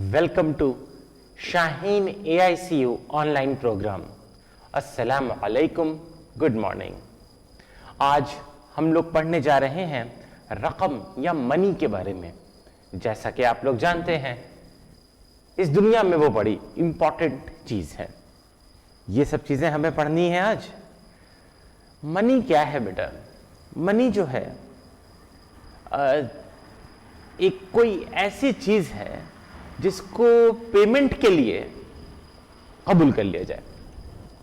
Welcome to Shaheen AICU online programme. अस्सलाम वालेकुम, good morning. आज हम लोग पढ़ने जा रहे हैं रकम या मनी के बारे में। जैसा कि आप लोग जानते हैं, इस दुनिया में वो बड़ी इंपॉर्टेंट चीज है। ये सब चीजें हमें पढ़नी है आज। मनी क्या है बेटा? मनी जो है एक कोई ऐसी चीज है जिसको पेमेंट के लिए कबूल कर लिया जाए,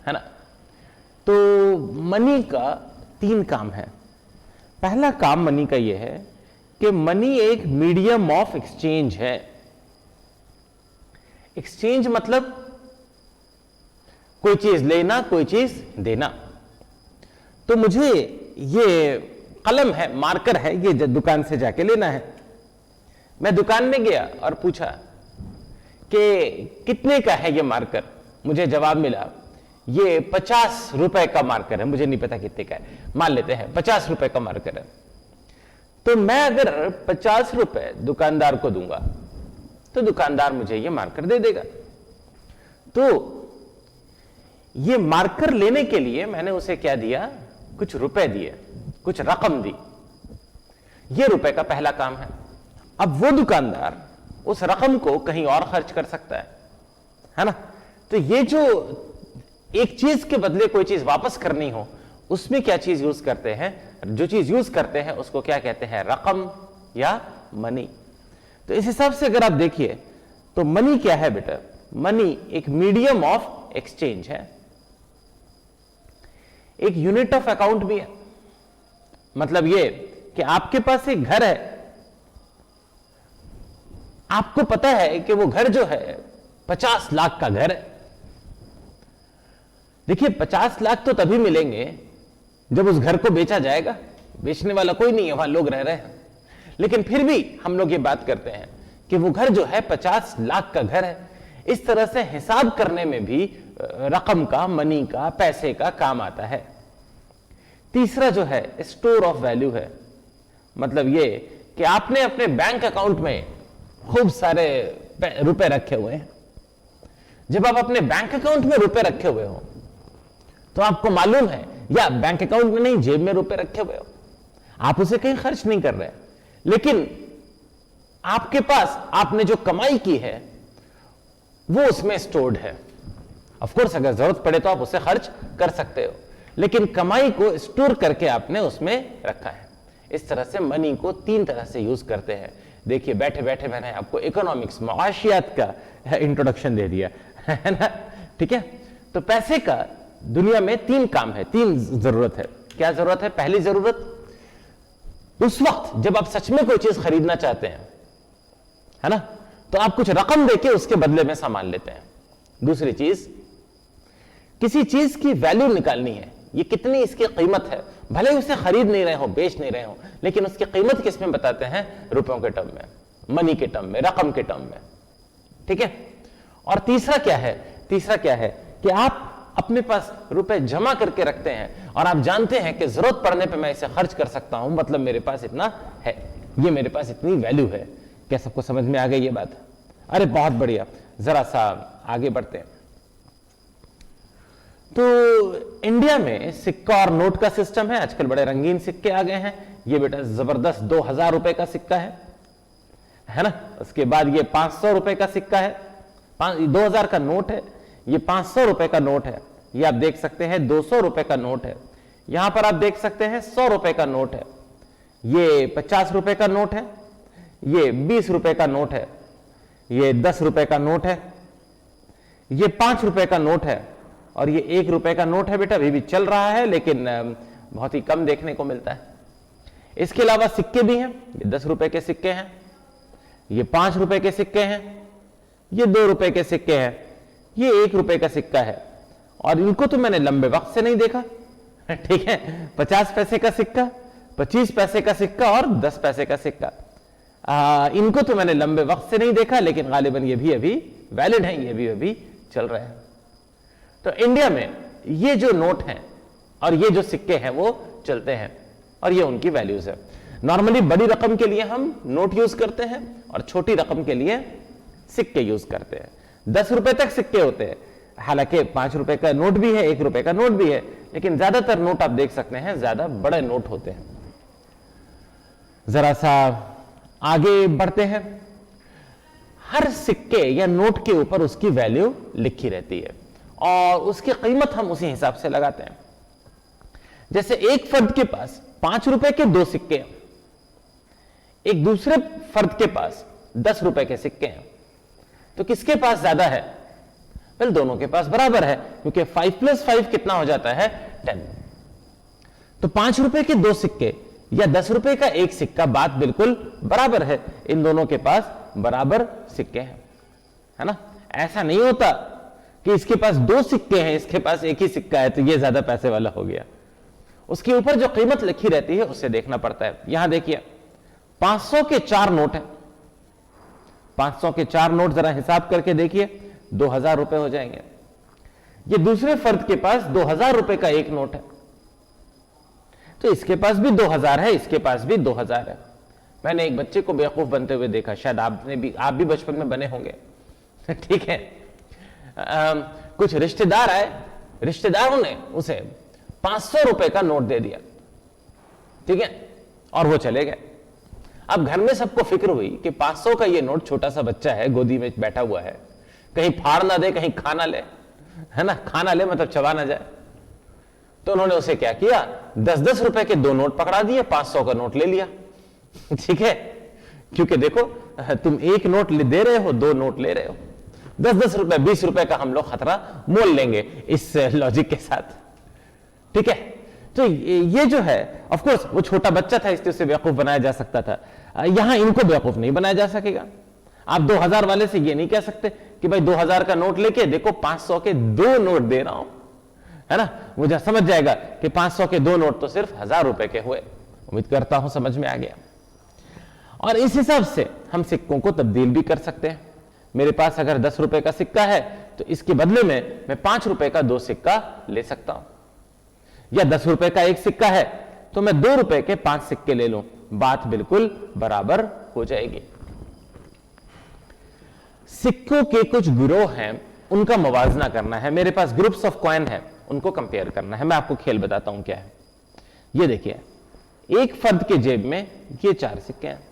है ना। तो मनी का 3 काम है। पहला काम मनी का यह है कि मनी एक मीडियम ऑफ एक्सचेंज है। एक्सचेंज मतलब कोई चीज लेना, कोई चीज देना। तो मुझे ये कलम है, मार्कर है, ये दुकान से जाके लेना है। मैं दुकान में गया और पूछा कि कितने का है ये मार्कर। मुझे जवाब मिला ये 50 रुपए का मार्कर है। मुझे नहीं पता कितने का है, मान लेते हैं 50 रुपए का मार्कर है। तो मैं अगर 50 रुपए दुकानदार को दूंगा तो दुकानदार मुझे ये मार्कर दे देगा। तो ये मार्कर लेने के लिए मैंने उसे क्या दिया? कुछ रुपए दिए, कुछ रकम दी। ये रुपए का पहला काम है। अब वो दुकानदार उस रकम को कहीं और खर्च कर सकता है ना। तो ये जो एक चीज के बदले कोई चीज वापस करनी हो, उसमें क्या चीज यूज करते हैं? जो चीज यूज करते हैं उसको क्या कहते हैं? रकम या मनी। तो इस हिसाब से अगर आप देखिए तो मनी क्या है बेटा? मनी एक मीडियम ऑफ एक्सचेंज है, एक यूनिट ऑफ अकाउंट भी है। मतलब ये कि आपके पास एक घर है, आपको पता है कि वो घर जो है 50 लाख का घर है। देखिए 50 लाख तो तभी मिलेंगे जब उस घर को बेचा जाएगा। बेचने वाला कोई नहीं है, वहां लोग रह रहे हैं। लेकिन फिर भी हम लोग ये बात करते हैं कि वो घर जो है 50 लाख का घर है। इस तरह से हिसाब करने में भी रकम का, मनी का, पैसे का काम आता है। तीसरा जो है स्टोर ऑफ वैल्यू है। मतलब ये कि आपने अपने बैंक अकाउंट में खूब सारे रुपए रखे हुए हैं। जब आप अपने बैंक अकाउंट में रुपए रखे हुए हो तो आपको मालूम है, या बैंक अकाउंट में नहीं, जेब में रुपए रखे हुए हो, आप उसे कहीं खर्च नहीं कर रहे, लेकिन आपके पास आपने जो कमाई की है वो उसमें स्टोर्ड है। ऑफ कोर्स अगर जरूरत पड़े तो आप उसे खर्च कर सकते हो, लेकिन कमाई को स्टोर करके आपने उसमें रखा है। इस तरह से मनी को 3 तरह से यूज करते हैं। देखिए बैठे बैठे मैंने आपको इकोनॉमिक्स, मुआशियात का इंट्रोडक्शन दे दिया है ना। ठीक है, तो पैसे का दुनिया में 3 काम है, 3 जरूरत है। क्या जरूरत है? पहली जरूरत उस वक्त जब आप सच में कोई चीज खरीदना चाहते हैं, है ना, तो आप कुछ रकम देके उसके बदले में सामान लेते हैं। दूसरी चीज, किसी चीज की वैल्यू निकालनी है, ये कितनी इसकी कीमत है। भले उसे खरीद नहीं रहे हो, बेच नहीं रहे हो, लेकिन उसकी कीमत किस में बताते हैं? रुपयों के टर्म में, मनी के टर्म में, रकम के टर्म में। ठीक है। और तीसरा क्या है? तीसरा क्या है कि आप अपने पास रुपए जमा करके रखते हैं और आप जानते हैं कि जरूरत पड़ने पे मैं इसे खर्च कर सकता हूं, मतलब मेरे पास इतना है, ये मेरे पास इतनी वैल्यू है। क्या सबको समझ में आ गई ये बात? अरे बहुत बढ़िया। जरा सा आगे बढ़ते हैं। तो इंडिया में सिक्का और नोट का सिस्टम है। आजकल बड़े रंगीन सिक्के आ गए हैं। ये बेटा जबरदस्त 2000 रुपए का सिक्का है ना। उसके बाद ये 500 रुपए का सिक्का है, 2000 का नोट है। ये 500 रुपए का नोट है। ये आप देख सकते हैं 200 रुपए का नोट है। यहां पर आप देख सकते हैं 100 रुपए का नोट है। ये 50 रुपए का नोट है। ये 20 रुपए का नोट है। ये 10 रुपए का नोट है। ये 5 रुपए का नोट है। और ये 1 रुपए का नोट है बेटा, अभी भी चल रहा है, लेकिन बहुत ही कम देखने को मिलता है। इसके अलावा सिक्के भी हैं। ये 10 रुपए के सिक्के हैं, ये 5 रुपए के सिक्के हैं, ये 2 रुपए के सिक्के हैं, ये 1 रुपए का सिक्का है। और इनको तो मैंने लंबे वक्त से नहीं देखा। ठीक है, 50 पैसे का सिक्का, 25 पैसे का सिक्का और 10 पैसे का सिक्का, इनको तो मैंने लंबे वक्त से नहीं देखा, लेकिन गालिबन ये भी अभी वैलिड है, ये भी अभी चल रहे हैं। तो इंडिया में ये जो नोट हैं और ये जो सिक्के हैं वो चलते हैं और ये उनकी वैल्यूज है। नॉर्मली बड़ी रकम के लिए हम नोट यूज करते हैं और छोटी रकम के लिए सिक्के यूज करते हैं। 10 रुपए तक सिक्के होते हैं, हालांकि 5 रुपए का नोट भी है, 1 रुपए का नोट भी है, लेकिन ज्यादातर नोट आप देख सकते हैं ज्यादा बड़े नोट होते हैं। जरा सा आगे बढ़ते हैं। हर सिक्के या नोट के ऊपर उसकी वैल्यू लिखी रहती है और उसकी कीमत हम उसी हिसाब से लगाते हैं। जैसे एक फर्द के पास 5 रुपए के 2 सिक्के हैं, एक दूसरे फर्द के पास 10 रुपए के सिक्के हैं, तो किसके पास ज्यादा है? वेल, दोनों के पास बराबर है, क्योंकि 5 + 5 कितना हो जाता है? 10। तो 5 रुपए के 2 सिक्के या 10 रुपए का एक सिक्का, बात बिल्कुल बराबर है, इन दोनों के पास बराबर सिक्के हैं, है ना। ऐसा नहीं होता कि इसके पास 2 सिक्के हैं, इसके पास एक ही सिक्का है, तो ये ज्यादा पैसे वाला हो गया। उसके ऊपर जो कीमत लिखी रहती है उससे देखना पड़ता है। यहां देखिए 500 के 4 नोट हैं, 500 के 4 नोट जरा हिसाब करके देखिए, 2000 रुपए हो जाएंगे। ये दूसरे फर्द के पास 2000 रुपए का एक नोट है, तो इसके पास भी 2000 है, इसके पास भी 2000 है। मैंने एक बच्चे को बेवकूफ बनते हुए देखा, शायद आप भी बचपन में बने होंगे। ठीक है, कुछ रिश्तेदार आए, रिश्तेदारों ने उसे 500 रुपए का नोट दे दिया, ठीक है, और वो चले गए। अब घर में सबको फिक्र हुई कि 500 का ये नोट, छोटा सा बच्चा है, गोदी में बैठा हुआ है, कहीं फाड़ ना दे, कहीं खा ना ले, है ना, खाना ले मतलब चबा ना जाए। तो उन्होंने उसे क्या किया, 10-10 रुपए के 2 नोट पकड़ा दिए, 500 का नोट ले लिया। ठीक है, क्योंकि देखो तुम एक नोट दे रहे हो, 2 नोट ले रहे हो, 10-10 रुपए 20 रुपए का हम लोग खतरा मोल लेंगे इस लॉजिक के साथ। ठीक है, तो ये जो है, ऑफ कोर्स वो छोटा बच्चा था इसलिए उसे बेवकूफ बनाया जा सकता था, यहां इनको बेवकूफ नहीं बनाया जा सकेगा। आप 2000 वाले से ये नहीं कह सकते कि भाई 2000 का नोट लेके देखो 500 के 2 नोट दे रहा हूं, है ना, मुझे समझ जाएगा कि 500 के 2 नोट तो सिर्फ 1000 रुपए के हुए। उम्मीद करता हूं समझ में आ गया। और इस हिसाब से हम सिक्कों को तब्दील भी कर सकते हैं। मेरे पास अगर 10 रुपए का सिक्का है तो इसके बदले में मैं 5 रुपए का 2 सिक्का ले सकता हूं, या 10 रुपए का एक सिक्का है तो मैं 2 रुपए के 5 सिक्के ले लूं, बात बिल्कुल बराबर हो जाएगी। सिक्कों के कुछ गिरोह हैं, उनका मुवाजना करना है। मेरे पास ग्रुप्स ऑफ कॉइन है, उनको कंपेयर करना है। मैं आपको खेल बताता हूं क्या है। ये देखिए, एक फर्द के जेब में ये 4 सिक्के हैं,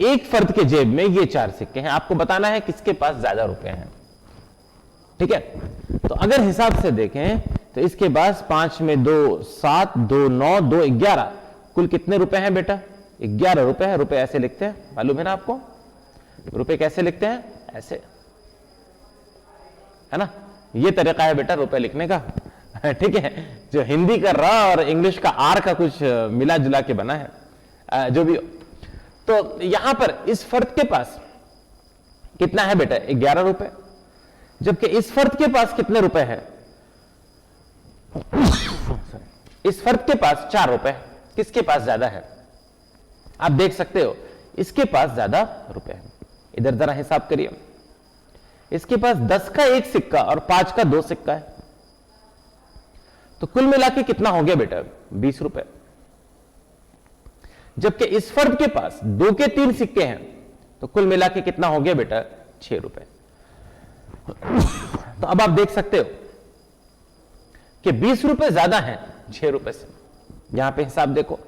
एक फर्द के जेब में ये 4 सिक्के हैं। आपको बताना है किसके पास ज्यादा रुपए हैं। ठीक है, तो अगर हिसाब से देखें तो इसके पास 5 में 2 7, 2 9, 2 11, कुल कितने रुपए हैं बेटा? 11 रुपए हैं। रुपए ऐसे लिखते हैं, मालूम है ना आपको? रुपए कैसे लिखते हैं? ऐसे, है ना, ये तरीका है बेटा रुपए लिखने का। ठीक है, जो हिंदी का र और इंग्लिश का आर का कुछ मिला जुला के बना है, जो भी हो। तो यहां पर इस फर्द के पास कितना है बेटा? 11 रुपए, जबकि इस फर्द के पास कितने रुपए हैं? इस फर्द के पास 4 रुपए। किसके पास ज्यादा है? आप देख सकते हो इसके पास ज्यादा रुपए हैं। इधर जरा हिसाब करिए, इसके पास 10 का एक सिक्का और 5 का 2 सिक्का है, तो कुल मिला के कितना हो गया बेटा? 20 रुपए। जबकि इस फर्द के पास 2 के 3 सिक्के हैं, तो कुल मिला के कितना हो गया बेटा? 6 रुपए। तो अब आप देख सकते हो कि 20 रुपए ज्यादा हैं 6 रुपए से। यहां पे हिसाब देखो,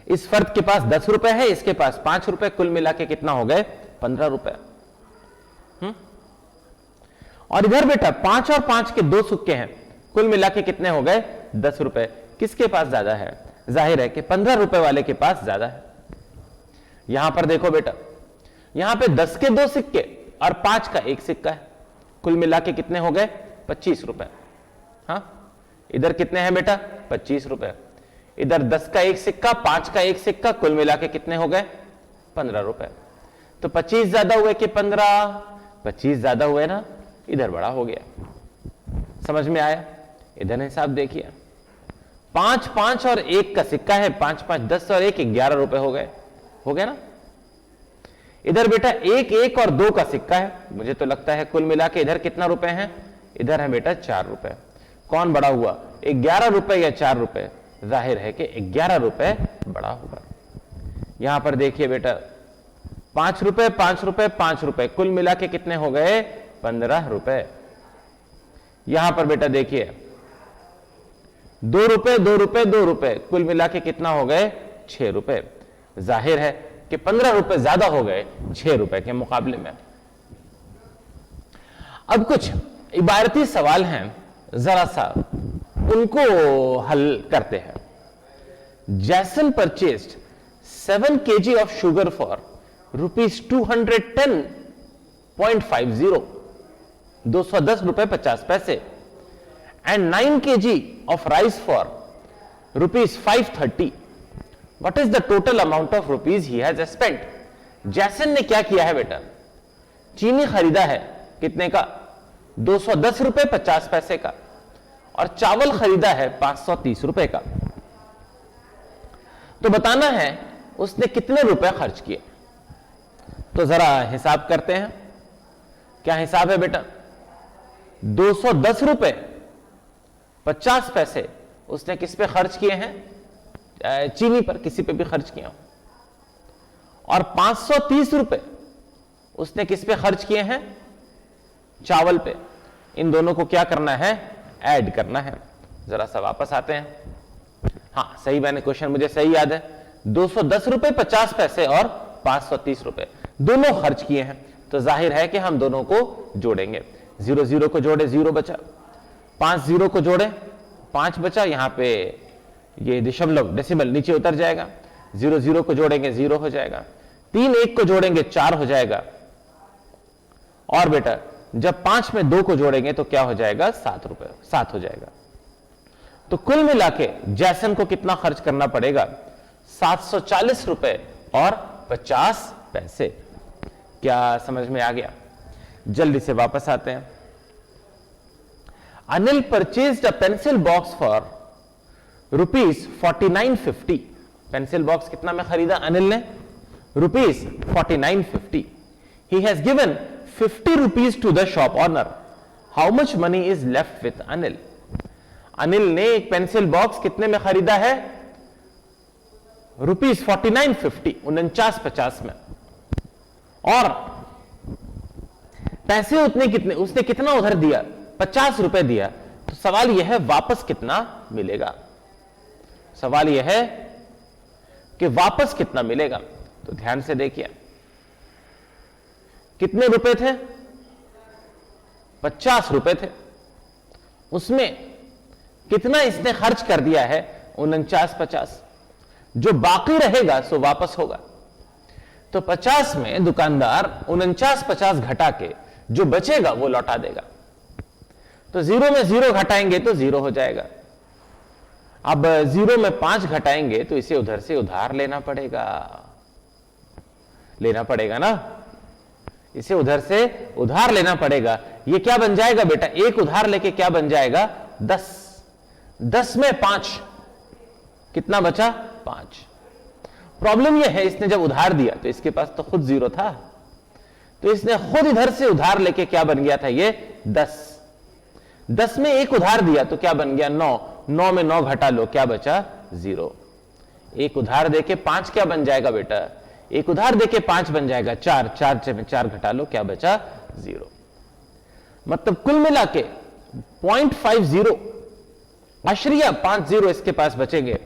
इस फर्द के पास 10 रुपए है, इसके पास 5 रुपए, कुल मिला के कितना हो गए? 15 रुपए। और इधर बेटा 5 और 5 के 2 सिक्के हैं, कुल मिला के कितने हो गए? 10 रुपए। किसके पास ज्यादा है? जाहिर है कि 15 रुपए वाले के पास ज्यादा है। यहां पर देखो बेटा, यहां पे 10 के 2 सिक्के और 5 का एक सिक्का है, कुल मिला के कितने हो गए? 25 रुपए। हाँ, इधर कितने हैं बेटा? 25 रुपए। इधर 10 का एक सिक्का, 5 का एक सिक्का, कुल मिला के कितने हो गए? 15 रुपए। तो 25 ज्यादा हुए कि 15? 25 ज्यादा हुए ना, इधर बड़ा हो गया। समझ में आया? इधर हिसाब देखिए, 5 5 और 1 का सिक्का है, 5 5 10 और 1 11 रुपए हो गए ना। इधर बेटा 1 1 और 2 का सिक्का है, मुझे तो लगता है कुल मिला के इधर कितना रुपए हैं? इधर है बेटा 4 रुपए। कौन बड़ा हुआ? 11 रुपए या 4 रुपए? जाहिर है कि 11 रुपए बड़ा होगा। यहां पर देखिए बेटा, ₹5 ₹5 ₹5, कुल मिला के कितने हो गए? ₹15। यहां पर बेटा देखिए ₹2 ₹2 ₹2, कुल मिला के कितना हो गए? ₹6। जाहिर है कि ₹15 ज्यादा हो गए ₹6 के मुकाबले में। अब कुछ इबारती सवाल हैं, जरा सा उनको हल करते हैं। जैसन purchased 7 kg of sugar for ₹210.50, ₹210.50, and 9 kg of rice for ₹530। What is the total amount of rupees he has spent? जैसन ने क्या किया है बेटा? चीनी खरीदा है कितने का? ₹210.50 का, और चावल खरीदा है ₹530 का। तो बताना है उसने कितने रुपए खर्च किए। तो जरा हिसाब करते हैं। क्या हिसाब है बेटा? ₹210.50 उसने किस पे खर्च किए हैं? चीनी पर, किसी पे भी खर्च किया। और ₹530 उसने किस पे खर्च किए हैं? चावल पे। इन दोनों को क्या करना है? ऐड करना है। जरा सा वापस आते हैं। हाँ सही, मैंने क्वेश्चन मुझे सही याद है। ₹210.50 और ₹530 दोनों खर्च किए हैं। तो जाहिर है कि हम दोनों को जोड़ेंगे। 0 0 को जोड़े 0 बचा, 5 0 को जोड़े 5 बचा, यहां पे ये दशमलव डेसिमल नीचे उतर जाएगा। 0 0 को जोड़ेंगे 0 हो जाएगा, 3 1 को जोड़ेंगे 4 हो जाएगा, और बेटा जब 5 में 2 को जोड़ेंगे तो क्या हो जाएगा? ₹7 हो जाएगा। तो कुल मिला के जैसन को कितना खर्च करना पड़ेगा? ₹740.50। क्या समझ में आ गया? जल्दी से वापस आते हैं। Anil purchased a pencil box for ₹49.50। Pencil box कितना में खरीदा अनिल ने? ₹49.50। He has given ₹50 to the shop owner. How much money is left with Anil? Anil ने एक पेंसिल बॉक्स कितने में खरीदा है? ₹49.50, 49.50 में। और पैसे उसने कितना उधर दिया? ₹50 दिया। तो सवाल यह है वापस कितना मिलेगा? सवाल यह है कि वापस कितना मिलेगा। तो ध्यान से देखिए, कितने रुपए थे? ₹50 थे। उसमें कितना इसने खर्च कर दिया है? 49.50। जो बाकी रहेगा सो वापस होगा। तो 50 में दुकानदार 49.50 घटा के जो बचेगा वो लौटा देगा। तो 0 में 0 घटाएंगे तो 0 हो जाएगा। अब 0 में 5 घटाएंगे तो इसे उधर से उधार लेना पड़ेगा ना, इसे उधर से उधार लेना पड़ेगा। ये क्या बन जाएगा बेटा? एक उधार लेके क्या बन जाएगा? 10। 10 में 5 कितना बचा? 5। प्रॉब्लम यह है इसने जब उधार दिया तो इसके पास तो खुद 0 था, तो इसने खुद इधर से उधार लेके क्या बन गया था? ये 10। 10 में एक उधार दिया तो क्या बन गया? 9। 9 में 9 घटा लो, क्या बचा? 0। एक उधार देके 5 क्या बन जाएगा बेटा? एक उधार देके 5 बन जाएगा 4। 4 में 4 घटा लो, क्या बचा? 0। मतलब कुल मिला के 0.50 अशरिया 50 इसके पास बचेंगे,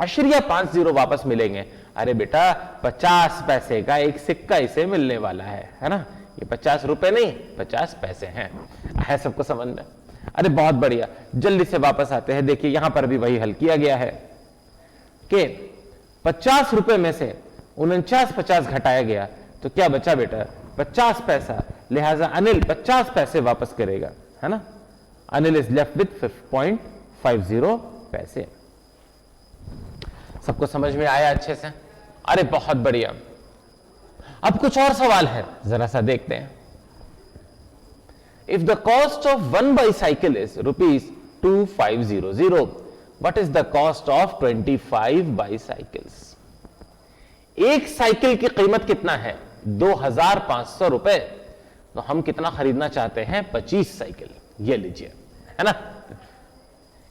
अशरिया 50 वापस मिलेंगे। अरे बेटा 50 पैसे का एक सिक्का इसे मिलने वाला है ना? ये ₹50 नहीं, 50 पैसे हैं। है सबको समझ में? अरे बहुत बढ़िया। जल्दी से वापस आते हैं। देखिए यहां पर भी वही हल किया गया है कि ₹50 में से 49.50 घटाया गया तो क्या बचा बेटा? 50 पैसा। लिहाजा अनिल 50 पैसे वापस करेगा, है ना? अनिल इज लेफ्ट विथ 5.50 पैसे। सबको समझ में आया अच्छे से? अरे बहुत बढ़िया। अब कुछ और सवाल है, जरा सा देखते हैं। If the cost of 1 bicycle is ₹2500, what is the cost of 25 bicycles? एक साइकिल की कीमत कितना है? ₹2500। तो हम कितना खरीदना चाहते हैं? 25 साइकिल। ये लीजिए, है ना?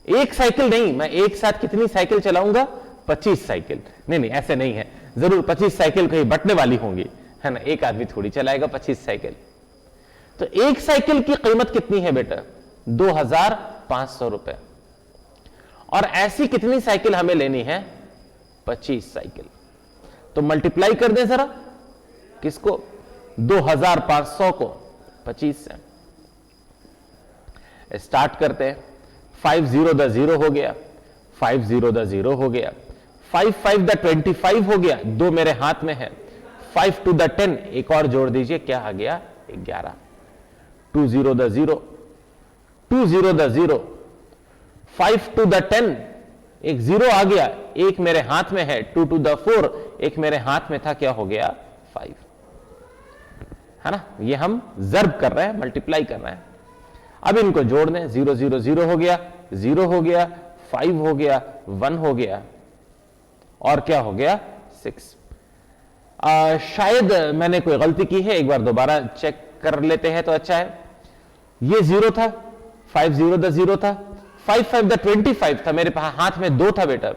एक साइकिल नहीं, मैं एक साथ कितनी साइकिल चलाऊंगा? 25 साइकिल। नहीं, ऐसे नहीं है, जरूर 25 साइकिल कहीं बटने वाली होंगी, है ना, एक आदमी थोड़ी चलाएगा 25 साइकिल। तो एक साइकिल की कीमत कितनी है बेटा? 2500 रुपए। और ऐसी कितनी साइकिल हमें लेनी है? 25 साइकिल। तो मल्टीप्लाई कर दें जरा, किसको? 2500 को 25 से। स्टार्ट करते हैं। 5 0 द 0 हो गया, 5 0 द 0 हो गया, 5 5 द 25 हो गया, 2 मेरे हाथ में है, 5 2 द 10, एक और जोड़ दीजिए, क्या आ गया? 11। 2 0 द 0, 2 0 द 0, 5 2 द 10, एक 0 आ गया, एक मेरे हाथ में है, 2 2 द 4, एक मेरे हाथ में था, क्या हो गया? 5, है ना। ये हम ज़र्ब कर रहे हैं, मल्टीप्लाई कर रहे हैं। अब इनको जोड़ दें, 0 0 0 हो गया, 0 हो गया, 5 हो गया, 1 हो गया, और क्या हो गया? 6। शायद मैंने कोई गलती की है, एक बार दोबारा चेक कर लेते हैं तो अच्छा है। ये 0 था, 5 0 द 0 था, 5 5 द 25 था, मेरे पास हाथ में 2 था बेटा,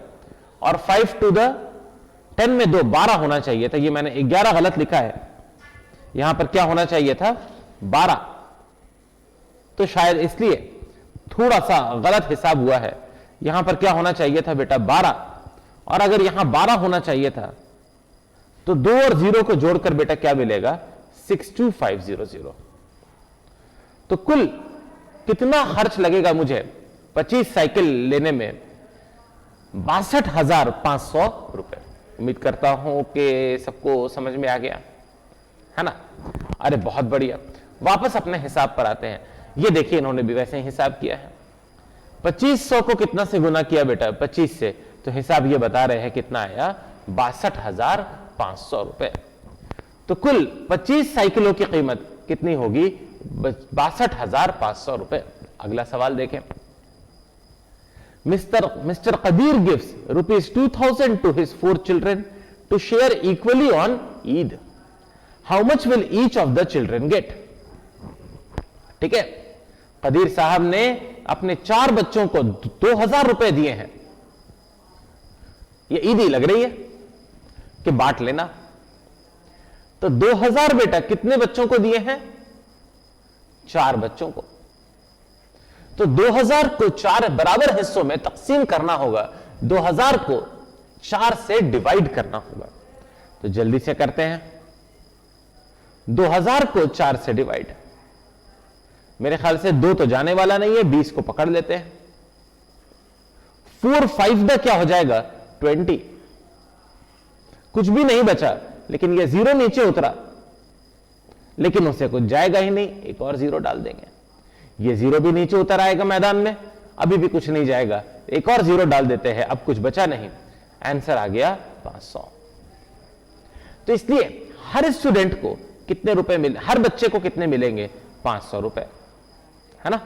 और 5 2 द 10 में 2, 12 होना चाहिए था। ये मैंने 11 गलत लिखा है, यहां पर क्या होना चाहिए था? 12। तो शायद इसलिए थोड़ा सा गलत हिसाब हुआ है। यहां पर क्या होना चाहिए था बेटा? 12। और अगर यहां 12 होना चाहिए था तो 2 और 0 को जोड़कर बेटा क्या मिलेगा? 62500। तो कुल कितना खर्च लगेगा मुझे 25 साइकिल लेने में? 62,500 रुपए। उम्मीद करता हूं कि सबको समझ में आ गया, है ना। अरे बहुत बढ़िया। वापस अपने हिसाब पर आते हैं। ये देखिए, इन्होंने भी वैसे ही हिसाब किया है। 2500 को कितना से गुना किया बेटा? 25 से। तो हिसाब ये बता रहे हैं कितना आया? 62,500 रुपए। तो कुल 25 साइकिलों की कीमत कितनी होगी? 62,500 रुपए। अगला सवाल देखें। Mister Kadir gives ₹2000 to his 4 children to share equally on Eid. How much will each of the children get? ठीक है, कदीर साहब ने अपने 4 बच्चों को 2000 रुपए दिए हैं। ये ईदी लग रही है कि बांट लेना। तो 2000 बेटा कितने बच्चों को दिए हैं? 4 बच्चों को। तो 2000 को 4 बराबर हिस्सों में तकसीम करना होगा, 2000 को 4 से डिवाइड करना होगा। तो जल्दी से करते हैं। 2000 को 4 से डिवाइड, मेरे ख्याल से 2 तो जाने वाला नहीं है, 20 को पकड़ लेते हैं। 4 5 द क्या हो जाएगा? 20। कुछ भी नहीं बचा, लेकिन ये 0 नीचे उतरा, लेकिन उसे कुछ जाएगा ही नहीं, एक और 0 डाल देंगे। ये 0 भी नीचे उतर आएगा मैदान में, अभी भी कुछ नहीं जाएगा, एक और 0 डाल देते हैं, अब कुछ बचा नहीं। आंसर आ गया 500। तो इसलिए हर स्टूडेंट को कितने रुपए मिले, हर बच्चे को कितने मिलेंगे? 500 रुपए, है ना।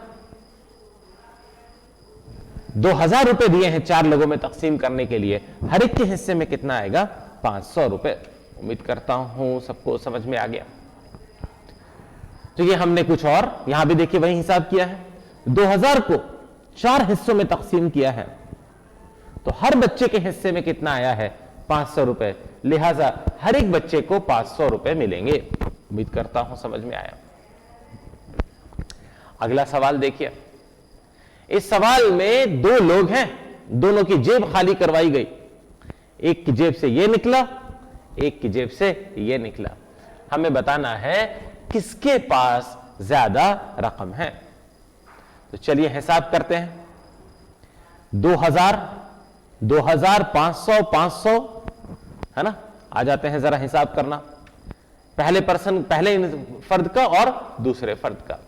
2000 रुपए दिए हैं 4 लोगों में तकसीम करने के लिए, हर एक के हिस्से में कितना आएगा? 500 रुपए। उम्मीद करता हूं सबको समझ में आ गया। तो ये हमने कुछ और यहां भी देखिए वही हिसाब किया है। 2000 को 4 हिस्सों में तकसीम किया है, तो हर बच्चे के हिस्से में कितना आया है? 500 रुपए। लिहाजा हर एक बच्चे को 500 रुपए मिलेंगे। उम्मीद करता हूं समझ में आया। अगला सवाल देखिए। इस सवाल में 2 लोग हैं, दोनों की जेब खाली करवाई गई। एक की जेब से यह निकला, एक की जेब से यह निकला। हमें बताना है किसके पास ज्यादा रकम है। तो चलिए हिसाब करते हैं। 2000, 2000, 500, 500, है ना। आ जाते हैं जरा हिसाब करना, पहले फर्द का और दूसरे फर्द का।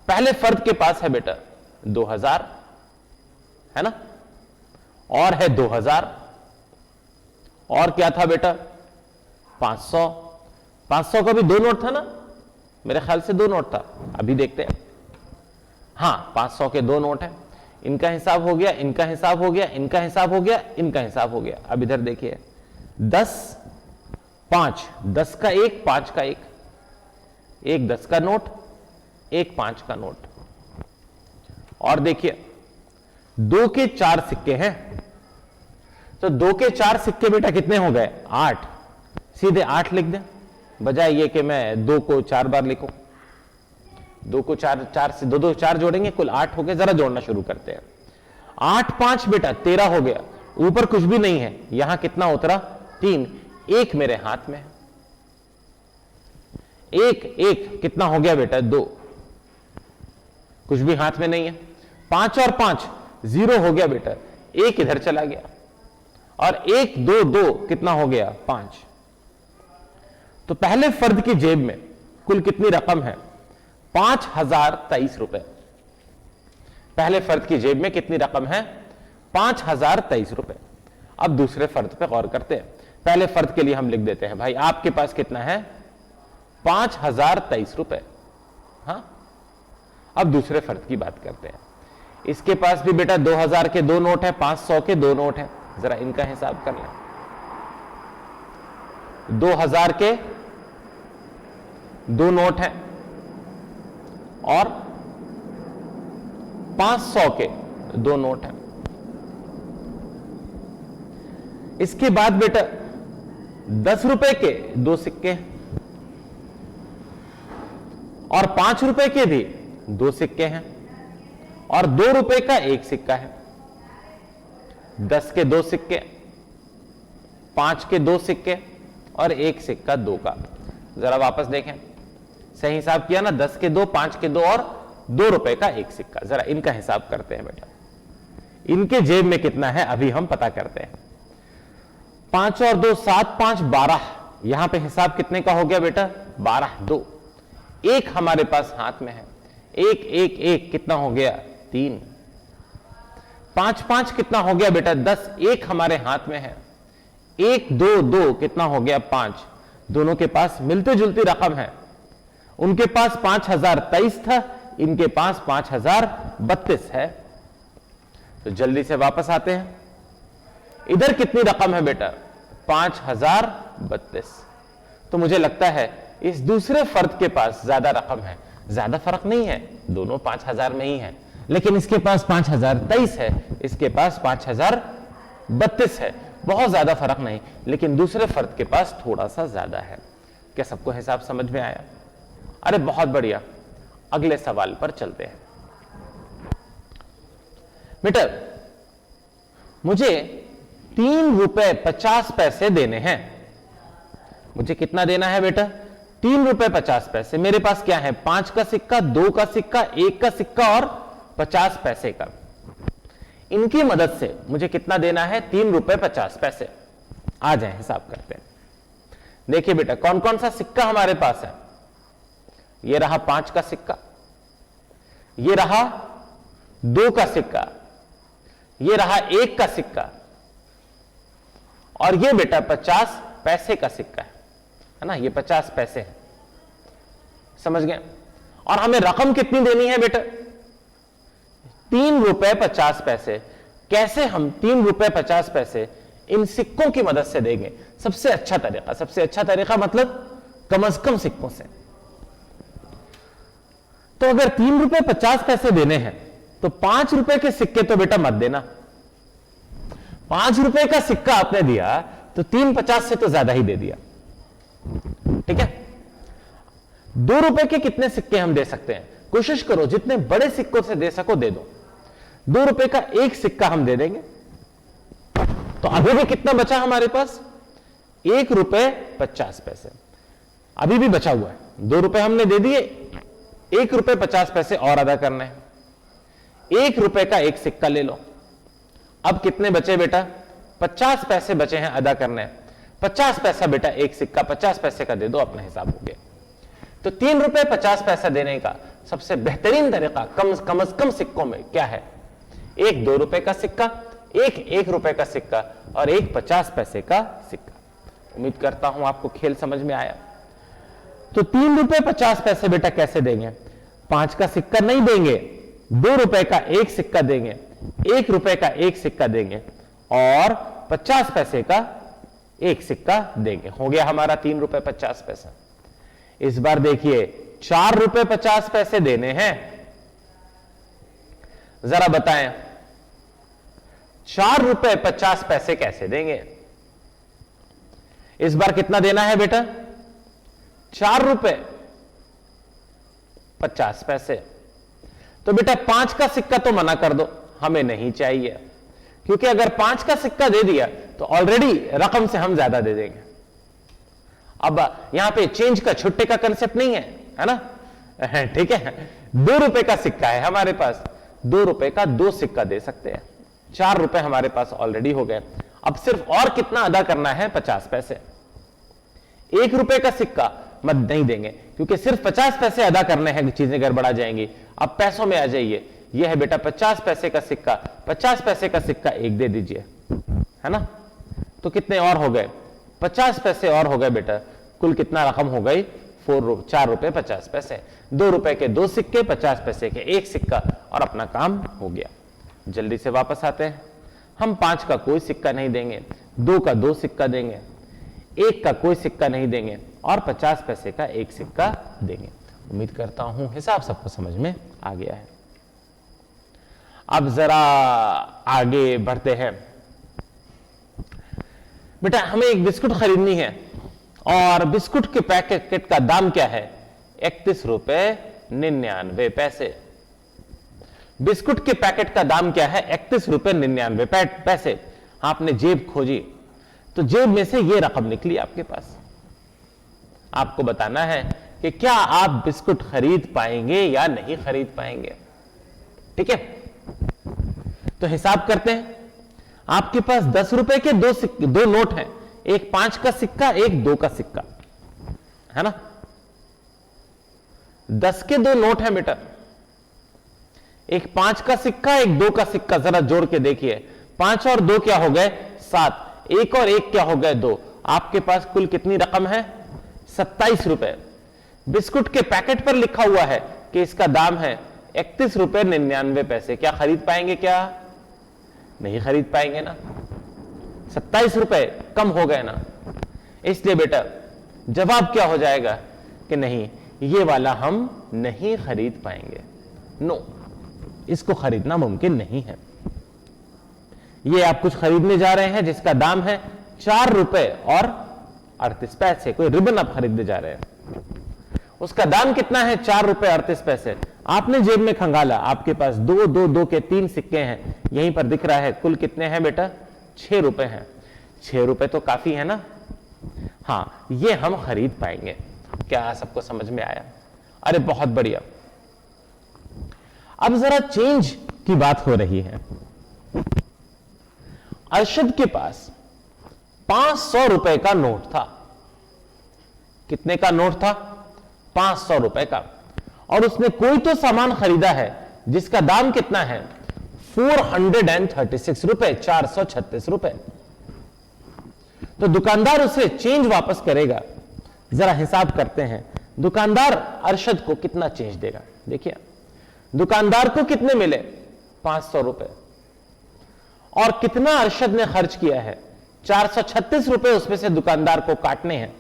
पहले फर्द के पास है बेटा 2000, है ना, और है 2000, और क्या था बेटा? 500। 500 का भी 2 नोट था ना, मेरे ख्याल से 2 नोट था, अभी देखते हैं। हां, 500 के 2 नोट हैं। इनका हिसाब हो गया, इनका हिसाब हो गया, इनका हिसाब हो गया, इनका हिसाब हो गया। अब इधर देखिए, 10, 5, 10 का 1, 5 का 1, एक 10 का नोट, एक 5 का नोट। और देखिए 2 के 4 सिक्के हैं, तो 2 के 4 सिक्के बेटा कितने हो गए? 8। सीधे 8 लिख दें, बजाय ये कि मैं 2 को 4 बार लिखूं। 2 को 4 से 2 4 जोड़ेंगे, कुल 8 हो गए। जरा जोड़ना शुरू करते हैं। 8 5 बेटा 13 हो गया। ऊपर कुछ भी नहीं है, यहां कितना उतरा? 3। 1 मेरे हाथ में है। 1 कितना हो गया बेटा? 2। कुछ भी हाथ में नहीं है। 5 और 5 0 हो गया बेटा। 1 इधर चला गया और 1 2 2 कितना हो गया? 5। तो पहले फर्द की जेब में कुल कितनी रकम है? 5023 रुपए। पहले फर्द की जेब में कितनी रकम है? 5023 रुपए। अब दूसरे फर्द पे गौर करते हैं। पहले फर्द के लिए हम लिख देते हैं, भाई आपके पास कितना है? 5023 रुपए। हाँ, अब दूसरे फर्द की बात करते हैं। इसके पास भी बेटा 2000 के 2 नोट है, 500 के 2 नोट है। जरा इनका हिसाब कर लें। 2000 के 2 नोट है और 500 के 2 नोट है। इसके बाद बेटा 10 रुपए के 2 सिक्के और 5 रुपए के भी 2 सिक्के हैं और 2 रुपए का 1 सिक्का है। 10 के 2 सिक्के, 5 के 2 सिक्के और 1 सिक्का 2 का। जरा वापस देखें, सही हिसाब किया ना? 10 के 2, 5 के 2 और 2 रुपए का 1 सिक्का। जरा इनका हिसाब करते हैं बेटा। इनके जेब में कितना है अभी हम पता करते हैं। 5 और 2 7 5 12। यहां पे हिसाब कितने का हो गया बेटा? 12 2। 1 हमारे पास हाथ में है। 1 1 1 कितना हो गया? 3। 5 5 कितना हो गया बेटा? 10। 1 हमारे हाथ में है। 1 2 2 कितना हो गया? 5। दोनों के पास मिलती जुलती रकम है। उनके पास 5023 था, इनके पास 5032 है। तो जल्दी से वापस आते हैं। इधर कितनी रकम है बेटा? 5032। तो मुझे लगता है इस दूसरे फर्द के पास ज्यादा रकम है। ज्यादा फर्क नहीं है, दोनों 5000 में ही है, लेकिन इसके पास 5023 है, इसके पास 5032 है। बहुत ज्यादा फर्क नहीं, लेकिन दूसरे फर्द के पास थोड़ा सा ज्यादा है। क्या सबको हिसाब समझ में आया? अरे बहुत बढ़िया। अगले सवाल पर चलते हैं। बेटा मुझे 3 रुपए 50 पैसे देने हैं। मुझे कितना देना है बेटा? 3 रुपए 50 पैसे। मेरे पास क्या है? 5 का सिक्का, 2 का सिक्का, 1 का सिक्का और 50 पैसे का। इनकी मदद से मुझे कितना देना है? 3 रुपए 50 पैसे। आ जाए हिसाब करते हैं। देखिए बेटा कौन कौन सा सिक्का हमारे पास है। ये रहा 5 का सिक्का, ये रहा 2 का सिक्का, ये रहा 1 का सिक्का और ये बेटा 50 पैसे का सिक्का है ना? ये 50 पैसे है। समझ गए? और हमें रकम कितनी देनी है बेटा? 3 रुपए 50 पैसे। कैसे हम 3 रुपए 50 पैसे इन सिक्कों की मदद से देंगे? सबसे अच्छा तरीका मतलब कम से कम सिक्कों से। तो अगर 3 रुपए 50 पैसे देने हैं तो 5 रुपए के सिक्के तो बेटा मत देना। 5 रुपए का सिक्का आपने दिया तो 3.50 से तो ज्यादा ही दे दिया। ठीक है? 2 रुपए के कितने सिक्के हम दे सकते हैं? कोशिश करो जितने बड़े सिक्कों से दे सको दे दो। 2 रुपए का 1 सिक्का हम दे देंगे। तो अभी भी कितना बचा हमारे पास? 1 रुपए 50 पैसे अभी भी बचा हुआ है। 2 रुपए हमने दे दिए, 1 रुपए 50 पैसे और अदा करने हैं। 1 रुपए का 1 सिक्का ले लो। अब कितने बचे बेटा? 50 पैसे बचे हैं अदा करने। 50 पैसा बेटा 1 सिक्का 50 पैसे का दे दो, अपना हिसाब हो गया। तो 3 रुपए 50 पैसा देने का सबसे बेहतरीन तरीका कम सिक्कों में क्या है? 1 2 रुपए का सिक्का, 1 रुपए का सिक्का और 1 50 पैसे का सिक्का। उम्मीद करता हूं आपको खेल समझ में आया। तो 3 रुपए 50 पैसे बेटा कैसे देंगे? 5 का सिक्का नहीं देंगे, 2 रुपए का 1 सिक्का देंगे, 1 रुपए का 1 सिक्का देंगे और 50 पैसे का 1 सिक्का देंगे। हो गया हमारा 3 रुपए 50 पैसा। इस बार देखिए 4 रुपए 50 पैसे देने हैं। जरा बताएं 4 रुपए 50 पैसे कैसे देंगे? इस बार कितना देना है बेटा? 4 रुपए 50 पैसे। तो बेटा 5 का सिक्का तो मना कर दो, हमें नहीं चाहिए, क्योंकि अगर 5 का सिक्का दे दिया तो ऑलरेडी रकम से हम ज्यादा दे देंगे। अब यहां पे चेंज का छुट्टे का कंसेप्ट नहीं है ना? ठीक है, 2 रुपए का सिक्का है हमारे पास, 2 रुपए का 2 सिक्का दे सकते हैं, 4 रुपए हमारे पास ऑलरेडी हो गए। अब सिर्फ और कितना अदा करना है? 50 पैसे। 1 रुपए का सिक्का मत नहीं देंगे, क्योंकि सिर्फ 50 पैसे अदा करने हैं, चीजें गड़बड़ा जाएंगी। अब पैसों में आ जाइए, यह है बेटा 50 पैसे का सिक्का, 50 पैसे का सिक्का एक दे दीजिए, है ना? तो कितने और हो गए? 50 पैसे और हो गए बेटा। कुल कितना रकम हो गई? 4 रुपए 50 पैसे। 2 रुपए के 2 सिक्के, 50 पैसे के 1 सिक्का, और अपना काम हो गया। जल्दी से वापस आते हैं। हम 5 का कोई सिक्का नहीं देंगे, 2 का 2 सिक्का देंगे, 1 का कोई सिक्का नहीं देंगे, और 50 पैसे का 1 सिक्का देंगे। उम्मीद करता हूं हिसाब सबको समझ में आ गया है। अब जरा आगे बढ़ते हैं। बेटा हमें एक बिस्कुट खरीदनी है, और बिस्कुट के पैकेट का दाम क्या है? 31 रुपए 99 पैसे। बिस्कुट के पैकेट का दाम क्या है? 31 रुपए 99 पैसे। आपने जेब खोजी तो जेब में से यह रकम निकली आपके पास। आपको बताना है कि क्या आप बिस्कुट खरीद पाएंगे या नहीं खरीद पाएंगे। ठीक है, तो हिसाब करते हैं। आपके पास 10 रुपए के 2 नोट हैं, एक 5 का सिक्का, एक 2 का सिक्का, है ना? 10 के 2 नोट हैं बेटा, एक 5 का सिक्का, एक 2 का सिक्का। जरा जोड़ के देखिए, 5 और 2 क्या हो गए? 7। 1 और 1 क्या हो गए? 2। आपके पास कुल कितनी रकम है? 27 रुपए। बिस्कुट के पैकेट पर लिखा हुआ है कि इसका दाम है 31 रुपए 99 पैसे। क्या खरीद पाएंगे? क्या नहीं खरीद पाएंगे ना? 27 रुपए कम हो गए ना? इसलिए बेटा जवाब क्या हो जाएगा कि नहीं, ये वाला हम नहीं खरीद पाएंगे। नो, इसको खरीदना मुमकिन नहीं है। ये आप कुछ खरीदने जा रहे हैं जिसका दाम है 4 रुपए और 38 पैसे। कोई रिबन आप खरीदने जा रहे हैं, उसका दाम कितना है? 4 रुपए 38 पैसे। आपने जेब में खंगाला, आपके पास 2 के 3 सिक्के हैं, यहीं पर दिख रहा है। कुल कितने हैं बेटा? 6 रुपए हैं। 6 रुपए तो काफी है ना? हाँ, ये हम खरीद पाएंगे। क्या सबको समझ में आया? अरे बहुत बढ़िया। अब जरा चेंज की बात हो रही है। अरशद के पास 500 रुपए का नोट था। कितने का नोट था? 500 रुपए का। और उसने कोई तो सामान खरीदा है जिसका दाम कितना है? 436 रुपए, 436 रुपए। तो दुकानदार उसे चेंज वापस करेगा। जरा हिसाब करते हैं, दुकानदार अरशद को कितना चेंज देगा। देखिए, दुकानदार को कितने मिले? 500 रुपए। और कितना अरशद ने खर्च किया है? 436 रुपए उसमें से दुकानदार को काटने हैं,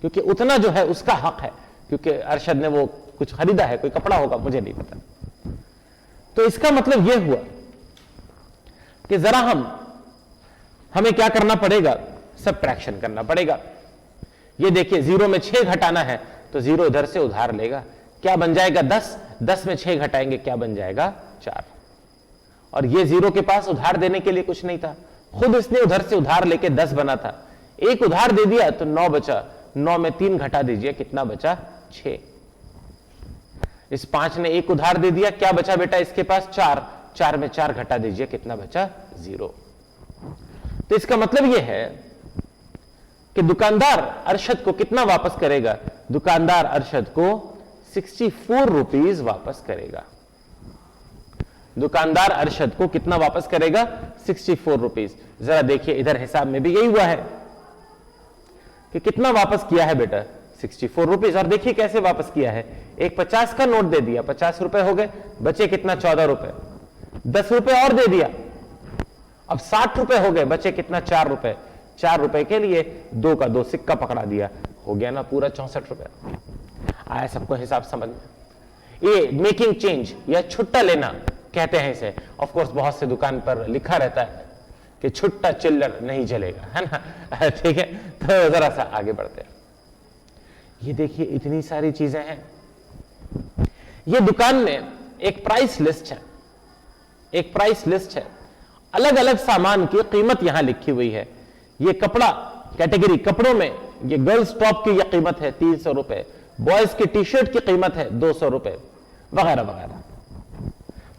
क्योंकि उतना जो है उसका हक है, क्योंकि अरशद ने वो कुछ खरीदा है, कोई कपड़ा होगा, मुझे नहीं पता। तो इसका मतलब यह हुआ कि जरा हमें क्या करना पड़ेगा? सबट्रैक्शन करना पड़ेगा। ये देखिए, 0 में 6 घटाना है तो 0 इधर से उधार लेगा। क्या बन जाएगा? 10। 10 में 6 घटाएंगे, क्या बन जाएगा? 4। और ये 0 के पास उधार देने के लिए कुछ नहीं था, खुद इसने उधर से उधार लेके 10 बना था। एक उधार दे दिया तो 9 बचा। 9 में 3 घटा दीजिए, कितना बचा? 6। इस 5 ने एक उधार दे दिया, क्या बचा बेटा इसके पास? 4। 4 में 4 घटा दीजिए, कितना बचा? 0। तो इसका मतलब यह है कि दुकानदार अरशद को कितना वापस करेगा? दुकानदार अरशद को 64 रुपीज वापस करेगा। दुकानदार अरशद को कितना वापस करेगा? 64 रुपीज। जरा देखिए, इधर हिसाब में भी यही हुआ है कि कितना वापस किया है बेटा? 64 रुपीज। और देखिए कैसे वापस किया है। एक 50 का नोट दे दिया, 50 रुपए हो गए, बचे कितना? 14 रुपए। 10 रुपए और दे दिया, अब 60 रुपए हो गए, बचे कितना? 4 रुपए। 4 रुपए के लिए 2 का 2 सिक्का पकड़ा दिया, हो गया ना पूरा 64 रुपए। आया सबको हिसाब समझ में? ये मेकिंग चेंज या छुट्टा लेना कहते हैं इसे। ऑफ कोर्स बहुत से दुकान पर लिखा रहता है कि छुट्टा चिल्लर नहीं जलेगा, है ना। ठीक है, तो जरा सा आगे बढ़ते हैं। ये देखिए इतनी सारी चीजें हैं। ये दुकान में एक प्राइस लिस्ट है, एक प्राइस लिस्ट है, अलग अलग सामान की कीमत यहां लिखी हुई है। ये कपड़ा कैटेगरी, कपड़ों में ये गर्ल्स टॉप की यह कीमत है 300 रुपए, बॉयज की टी शर्ट की कीमत है 200 रुपए, वगैरह वगैरह।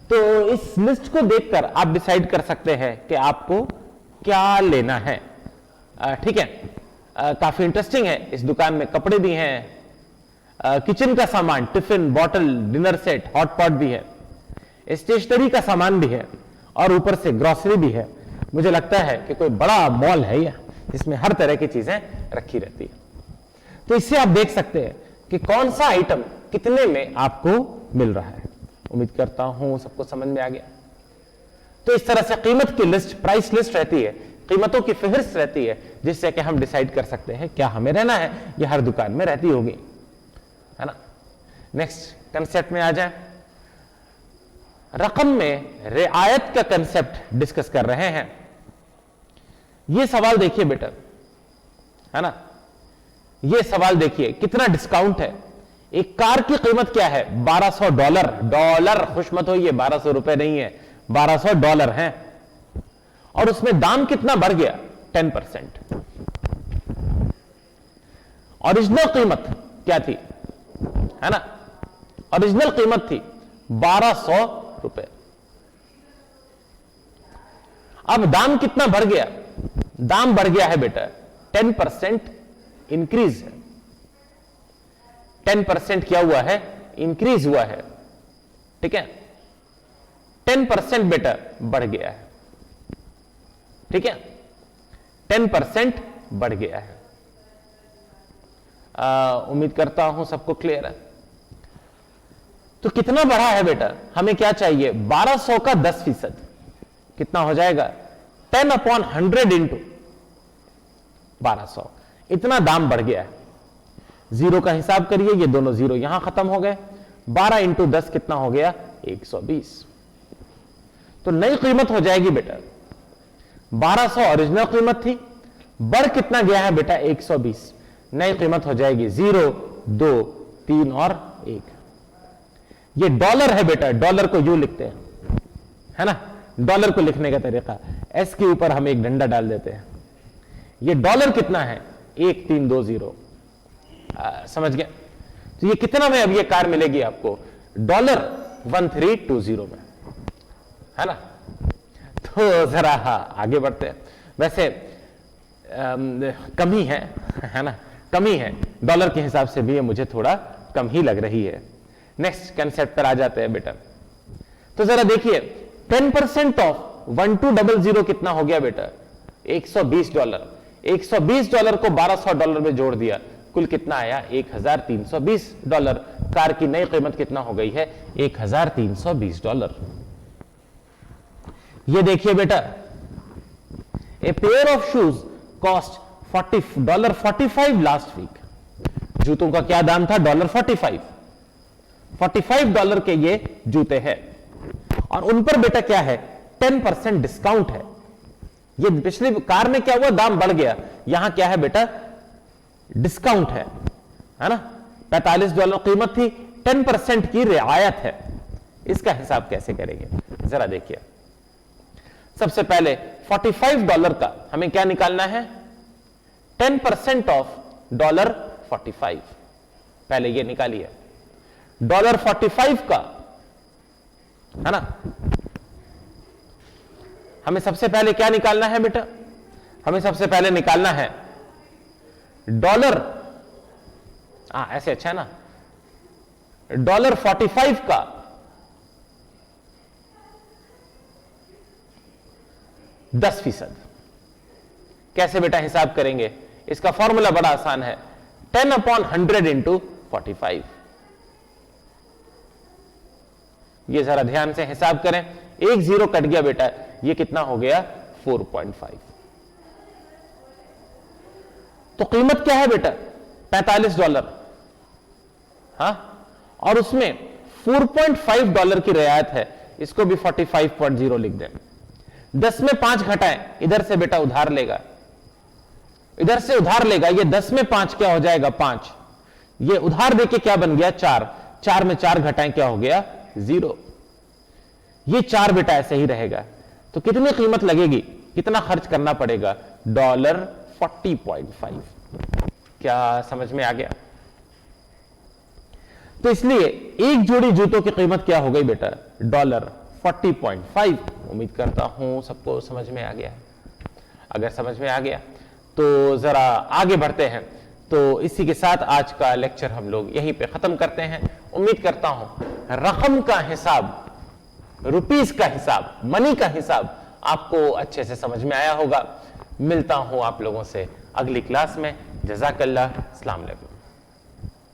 तो इस लिस्ट को देखकर आप डिसाइड कर सकते हैं कि आपको क्या लेना है। ठीक है, काफी इंटरेस्टिंग है। इस दुकान में कपड़े भी हैं, किचन का सामान, tiffin, bottle, dinner set, hot pot भी है, स्टेशनरी का सामान भी है और ऊपर से ग्रोसरी भी है। मुझे लगता है कि कोई बड़ा मॉल है यह, जिसमें हर तरह की चीजें रखी रहती है। तो इससे आप देख सकते हैं कि कौन सा आइटम कितने में आपको मिल रहा है। उम्मीद करता हूं सबको समझ में आ गया। तो इस तरह से कीमत की लिस्ट, प्राइस लिस्ट रहती है, कीमतों की फहरिस्त रहती है, जिससे कि हम डिसाइड कर सकते हैं क्या हमें रहना है। यह हर दुकान में रहती होगी, है ना। नेक्स्ट कंसेप्ट में आ जाए। रकम में रियायत का कंसेप्ट डिस्कस कर रहे हैं। यह सवाल देखिए बेटा, है ना, यह सवाल देखिए, कितना डिस्काउंट है। एक कार की कीमत क्या है? $1200। डॉलर, खुश मत होइए, 1200 रुपए नहीं है, $1200 है। और उसमें दाम कितना बढ़ गया? 10%। ओरिजिनल कीमत क्या थी, है ना, ओरिजिनल कीमत थी 1200 रुपए। अब दाम कितना बढ़ गया? दाम बढ़ गया है बेटा 10% इंक्रीज है। 10% क्या हुआ है? इंक्रीज हुआ है। ठीक है, 10% बेटा बढ़ गया है। ठीक है, 10% बढ़ गया है। उम्मीद करता हूं सबको क्लियर है। तो कितना बढ़ा है बेटा? हमें क्या चाहिए? 1200 का 10%, कितना हो जाएगा? 10/100 इंटू 1200। इतना दाम बढ़ गया है। जीरो का हिसाब करिए, ये दोनों जीरो यहां खत्म हो गए। 12 इंटू 10 कितना हो गया? 120। तो नई कीमत हो जाएगी बेटा 1200 ओरिजिनल कीमत थी, बढ़ कितना गया है बेटा? 120। नई कीमत हो जाएगी 0, 2, 3 और 1। ये डॉलर है बेटा, डॉलर को यूं लिखते हैं, है ना। डॉलर को लिखने का तरीका, एस के ऊपर हम एक डंडा डाल देते हैं। ये डॉलर कितना है? 1320। समझ गया? तो ये कितना में अब ये कार मिलेगी आपको? $1320 में, है ना। तो जरा आगे बढ़ते हैं। वैसे कमी है ना, कमी है डॉलर के हिसाब से भी, ये मुझे थोड़ा कम ही लग रही है। नेक्स्ट कंसेप्ट पर आ जाते हैं बेटा। तो जरा देखिए 10% ऑफ 1200 कितना हो गया बेटा? $120। $120 को $1200 में जोड़ दिया, कुल कितना आया? $1320। कार की नई कीमत कितना हो गई है? $1320। ये देखिए बेटा, a pair of shoes cost $45 last week. जूतों का क्या दाम था? $45। $45 के ये जूते हैं और उन पर बेटा क्या है? 10% डिस्काउंट है। ये पिछली कार में क्या हुआ? दाम बढ़ गया, यहां क्या है बेटा? डिस्काउंट है ना। $45 कीमत थी, 10% की रियायत है। इसका हिसाब कैसे करेंगे जरा देखिए। सबसे पहले $45 का हमें क्या निकालना है? 10% ऑफ $45। पहले ये निकालिए $45 का, है ना। हमें सबसे पहले क्या निकालना है बेटा? हमें सबसे पहले निकालना है डॉलर, ऐसे अच्छा है ना, $45 का 10%। कैसे बेटा हिसाब करेंगे? इसका फॉर्मूला बड़ा आसान है, 10/100 इंटू 45। ये जरा ध्यान से हिसाब करें, एक जीरो कट गया बेटा, ये कितना हो गया? 4.5। तो कीमत क्या है बेटा? $45। हाँ, और उसमें $4.5 की रियायत है, इसको भी 45.0 लिख दें। 10 में 5 घटाएं, इधर से बेटा उधार लेगा, इधर से उधार लेगा, ये 10 में 5 क्या हो जाएगा 5, ये उधार देके क्या बन गया 4, 4 में 4 घटाएं क्या हो गया 0, ये 4 बेटा ऐसे ही रहेगा। तो कितनी कीमत लगेगी, कितना खर्च करना पड़ेगा, $40.5। क्या समझ में आ गया? तो इसलिए एक जोड़ी जूतों की कीमत क्या हो गई बेटा, $40.5। उम्मीद करता हूं सबको समझ में आ गया। अगर समझ में आ गया तो जरा आगे बढ़ते हैं। तो इसी के साथ आज का लेक्चर हम लोग यहीं पे खत्म करते हैं। उम्मीद करता हूं रकम का हिसाब, रुपीस का हिसाब, मनी का हिसाब आपको अच्छे से समझ में आया होगा। मिलता हूं आप लोगों से अगली क्लास में। जज़ाकल्लाह, अस्सलाम वालेकुम।